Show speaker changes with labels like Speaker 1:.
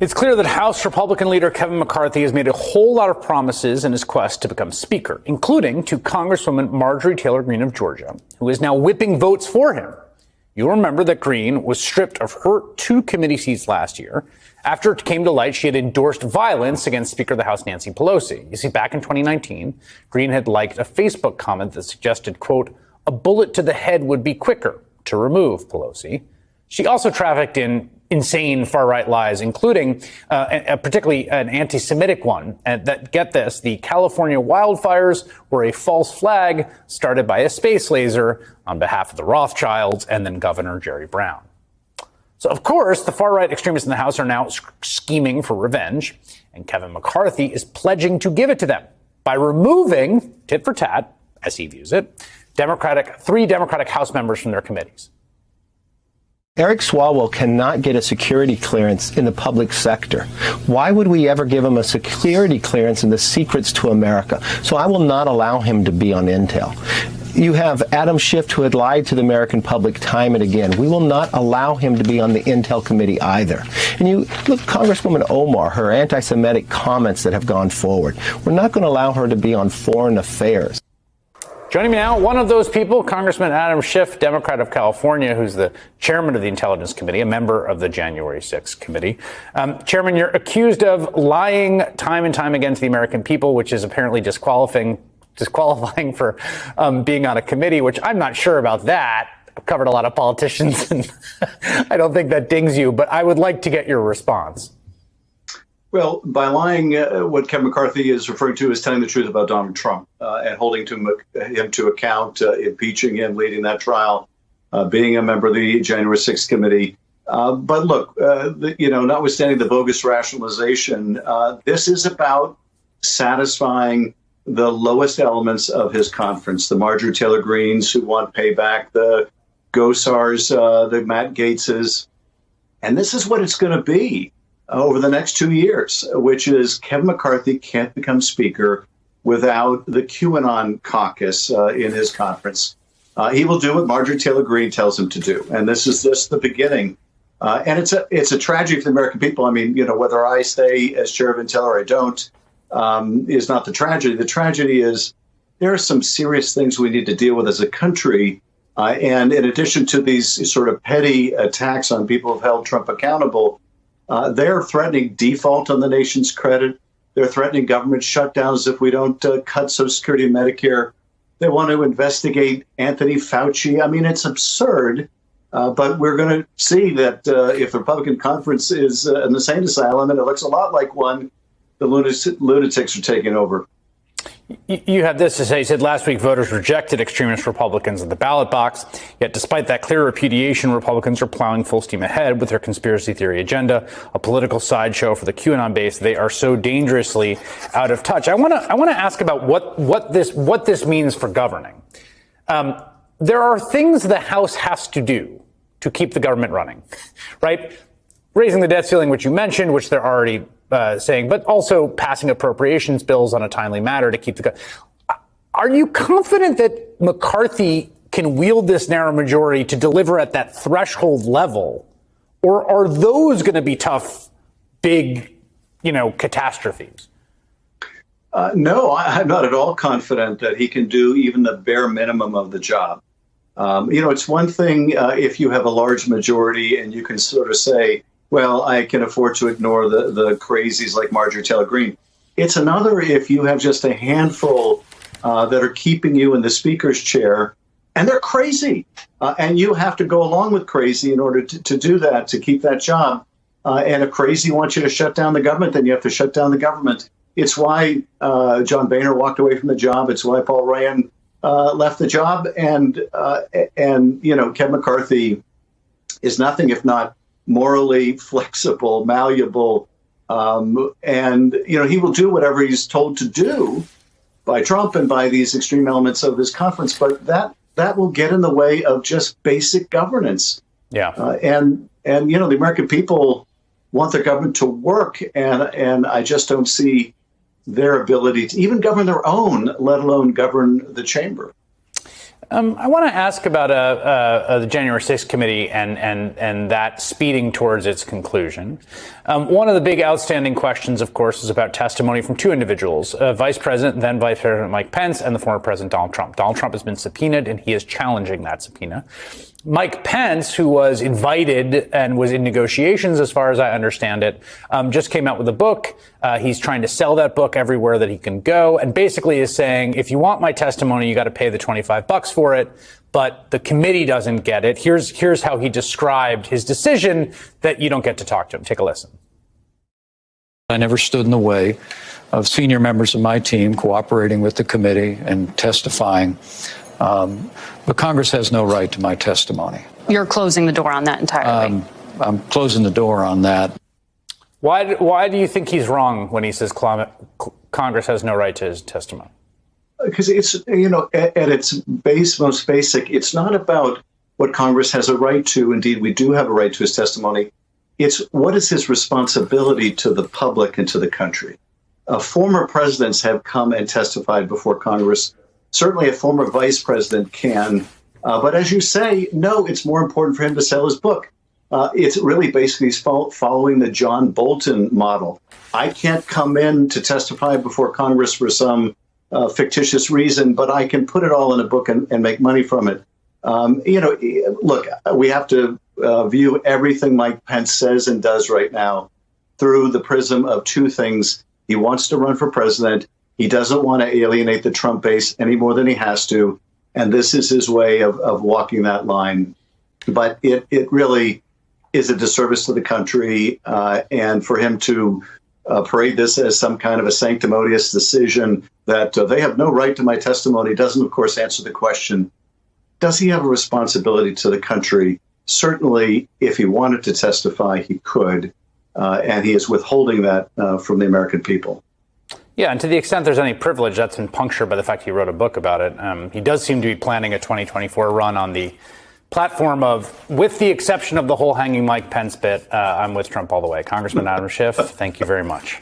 Speaker 1: It's clear that House Republican leader Kevin McCarthy has made a whole lot of promises in his quest to become Speaker, including to Congresswoman Marjorie Taylor Greene of Georgia, who is now whipping votes for him. You'll remember that Greene was stripped of her 2 committee seats last year after it came to light she had endorsed violence against Speaker of the House Nancy Pelosi. You see, back in 2019, Greene had liked a Facebook comment that suggested, quote, a bullet to the head would be quicker to remove Pelosi. She also trafficked in insane far-right lies, including particularly an anti-Semitic one. And that, get this, the California wildfires were a false flag started by a space laser on behalf of the Rothschilds and then Governor Jerry Brown. So, of course, the far-right extremists in the House are now scheming for revenge, and Kevin McCarthy is pledging to give it to them by removing, tit for tat, as he views it, 3 Democratic House members from their committees.
Speaker 2: Eric Swalwell cannot get a security clearance in the public sector. Why would we ever give him a security clearance in the secrets to America? So I will not allow him to be on Intel. You have Adam Schiff, who had lied to the American public time and again. We will not allow him to be on the Intel committee either. And you look, Congresswoman Omar, her anti-Semitic comments that have gone forward. We're not going to allow her to be on foreign affairs.
Speaker 1: Joining me now, one of those people, Congressman Adam Schiff, Democrat of California, who's the chairman of the Intelligence Committee, a member of the January 6th committee. Chairman, you're accused of lying time and time again to the American people, which is apparently disqualifying for being on a committee, which I'm not sure about that. I've covered a lot of politicians, and I don't think that dings you, but I would like to get your response.
Speaker 3: Well, by lying, what Kevin McCarthy is referring to is telling the truth about Donald Trump and holding him to account, impeaching him, leading that trial, being a member of the January 6th committee. But look, notwithstanding the bogus rationalization, this is about satisfying the lowest elements of his conference, the Marjorie Taylor Greenes who want payback, the Gosars, the Matt Gaetzes. And this is what it's going to be over the next 2 years, which is Kevin McCarthy can't become Speaker without the QAnon caucus in his conference. He will do what Marjorie Taylor Greene tells him to do. And this is just the beginning. And it's a tragedy for the American people. I mean, whether I stay as chair of Intel or I don't is not the tragedy. The tragedy is there are some serious things we need to deal with as a country. And in addition to these sort of petty attacks on people who've held Trump accountable, they're threatening default on the nation's credit. They're threatening government shutdowns if we don't cut Social Security and Medicare. They want to investigate Anthony Fauci. I mean, it's absurd. But we're going to see that if the Republican conference is an insane asylum, and it looks a lot like one, the lunatics are taking over.
Speaker 1: You have this to say. You said last week voters rejected extremist Republicans at the ballot box. Yet despite that clear repudiation, Republicans are plowing full steam ahead with their conspiracy theory agenda, a political sideshow for the QAnon base. They are so dangerously out of touch. I want to ask about what this means for governing. There are things the House has to do to keep the government running, right? Raising the debt ceiling, which you mentioned, which they're already saying, but also passing appropriations bills on a timely manner to keep the. Are you confident that McCarthy can wield this narrow majority to deliver at that threshold level, or are those going to be tough, big, catastrophes?
Speaker 3: No, I'm not at all confident that he can do even the bare minimum of the job. It's one thing if you have a large majority and you can sort of say, well, I can afford to ignore the crazies like Marjorie Taylor Greene. It's another if you have just a handful that are keeping you in the speaker's chair, and they're crazy. And you have to go along with crazy in order to do that, to keep that job. And if crazy wants you to shut down the government, then you have to shut down the government. It's why John Boehner walked away from the job. It's why Paul Ryan left the job. And Kevin McCarthy is nothing if not morally flexible, malleable, and he will do whatever he's told to do by Trump and by these extreme elements of his conference. But that will get in the way of just basic governance.
Speaker 1: Yeah,
Speaker 3: and the American people want their government to work, and I just don't see their ability to even govern their own, let alone govern the chamber.
Speaker 1: I want to ask about the January 6th committee and that speeding towards its conclusion. One of the big outstanding questions, of course, is about testimony from two individuals, Vice President, then Vice President Mike Pence, and the former President Donald Trump. Donald Trump has been subpoenaed, and he is challenging that subpoena. Mike Pence, who was invited and was in negotiations, as far as I understand it, just came out with a book. He's trying to sell that book everywhere that he can go, and basically is saying, if you want my testimony, you got to pay the $25 for it. But the committee doesn't get it. Here's how he described his decision that you don't get to talk to him. Take a listen.
Speaker 4: I never stood in the way of senior members of my team cooperating with the committee and testifying. But Congress has no right to my testimony.
Speaker 5: You're closing the door on that entirely.
Speaker 4: I'm closing the door on that.
Speaker 1: Why do you think he's wrong when he says Congress has no right to his testimony?
Speaker 3: Because it's, at its most basic, it's not about what Congress has a right to. Indeed, we do have a right to his testimony. It's what is his responsibility to the public and to the country. Former presidents have come and testified before Congress. Certainly a former vice president can. But as you say, no, it's more important for him to sell his book. It's really basically following the John Bolton model. I can't come in to testify before Congress for some fictitious reason, but I can put it all in a book and make money from it. Look, we have to view everything Mike Pence says and does right now through the prism of two things. He wants to run for president. He doesn't want to alienate the Trump base any more than he has to. And this is his way of walking that line. But it really is a disservice to the country. And for him to parade this as some kind of a sanctimonious decision that they have no right to my testimony doesn't, of course, answer the question, does he have a responsibility to the country? Certainly, if he wanted to testify, he could. And he is withholding that from the American people.
Speaker 1: Yeah, and to the extent there's any privilege, that's been punctured by the fact he wrote a book about it. He does seem to be planning a 2024 run on the platform of, with the exception of the whole hanging Mike Pence bit, I'm with Trump all the way. Congressman Adam Schiff, thank you very much.